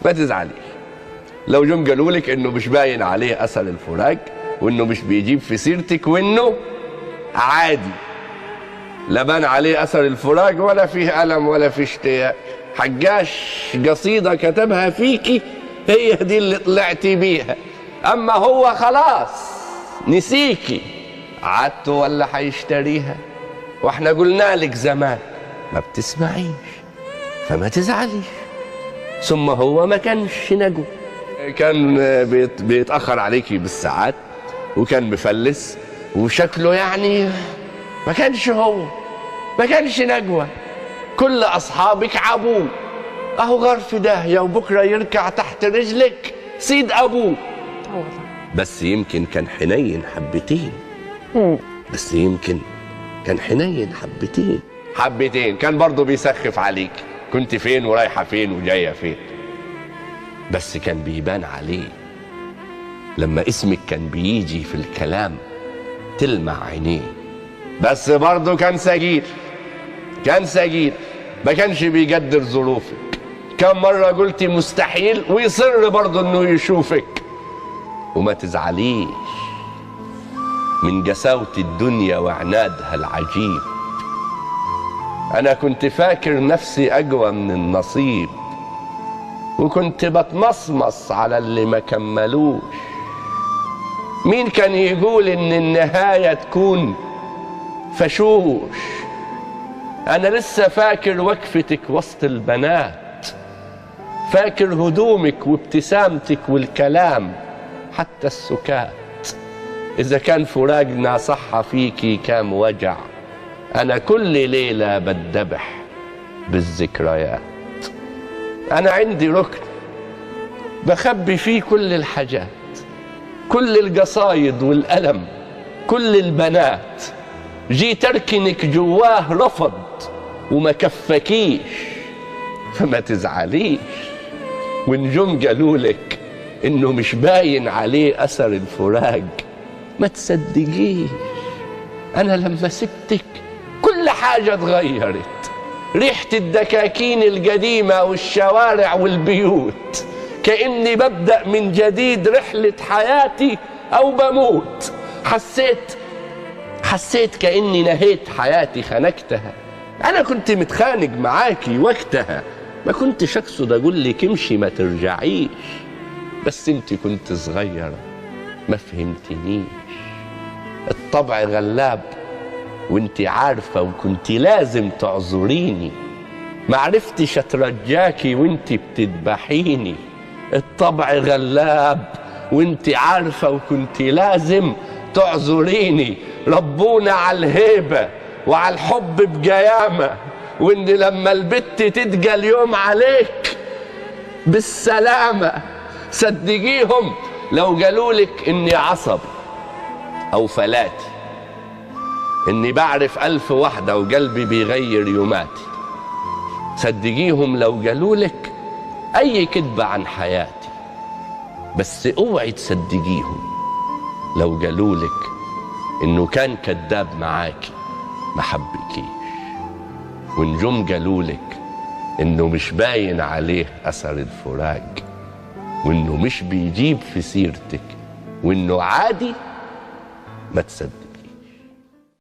ما تزعليش. لو جم قالوا لك انه مش باين عليه اثر الفراق وانه مش بيجيب في سيرتك وانه عادي، لا بان عليه اثر الفراق ولا فيه الم ولا فيه اشتياق، حجاش قصيده كتبها فيكي هي دي اللي طلعتي بيها، اما هو خلاص نسيكي، عادته ولا حيشتريها؟ واحنا قلنا لك زمان ما بتسمعيش، فما تزعليش. ثم هو ما كانش نجو، كان بيتأخر عليكي بالساعات وكان مفلس وشكله يعني ما كانش هو، ما كانش نجوى. كل أصحابك عابوه، أهو غار في داهية وبكرة يركع تحت رجلك سيد أبوه. بس يمكن كان حنين حبتين، بس يمكن كان حنين حبتين، كان برضه بيسخف عليك كنت فين ورايحة فين وجاية فين، بس كان بيبان عليه لما اسمك كان بيجي في الكلام تلمع عينيه. بس برضه كان سجير، ما كانش بيقدر ظروفك. كم مرة قلتي مستحيل ويصر برضه انه يشوفك. وما تزعليش من قساوة الدنيا وعنادها العجيب، انا كنت فاكر نفسي اقوى من النصيب، وكنت بتمصمص على اللي ما كملوش. مين كان يقول ان النهاية تكون فشوش؟ انا لسه فاكر وقفتك وسط البنات، فاكر هدومك وابتسامتك والكلام حتى السكات. اذا كان فراقنا صح فيكي كام وجع، انا كل ليلة بتذبح بالذكريات. انا عندي ركن بخبي فيه كل الحاجات، كل القصايد والألم، كل البنات. جيت اركنك جواه رفض وما كفكيش، فما تزعليش. ونجم قالولك انه مش باين عليه اثر الفراق، ما تصدقيش. انا لما سبتك كل حاجة اتغيرت، ريحة الدكاكين القديمة والشوارع والبيوت، كأني ببدأ من جديد رحلة حياتي أو بموت. حسيت كأني نهيت حياتي خنقتها. أنا كنت متخانق معاكي وقتها، ما كنتش أقصد أقول لك امشي ما ترجعيش، بس انت كنت صغيرة ما فهمتنيش. الطبع غلاب وانت عارفة وكنت لازم تعذريني، ما عرفتش اترجاكي وانت بتذبحيني. الطبع غلاب وانت عارفة وكنت لازم تعذريني. ربونا على الهيبة وعلى الحب بجيامة، وان لما البت تتجى اليوم عليك بالسلامة. صدقيهم لو قالولك اني عصب او فلاتي، اني بعرف 1000 وحدة وقلبي بيغير يوماتي. صدقيهم لو قالولك اي كذبة عن حياتي، بس اوعي تصدقيهم لو قالولك انه كان كذاب معاكي ما حبكيش. ونجم قالولك انه مش باين عليه اثر الفراق، وانه مش بيجيب في سيرتك، وانه عادي، ما تصدق.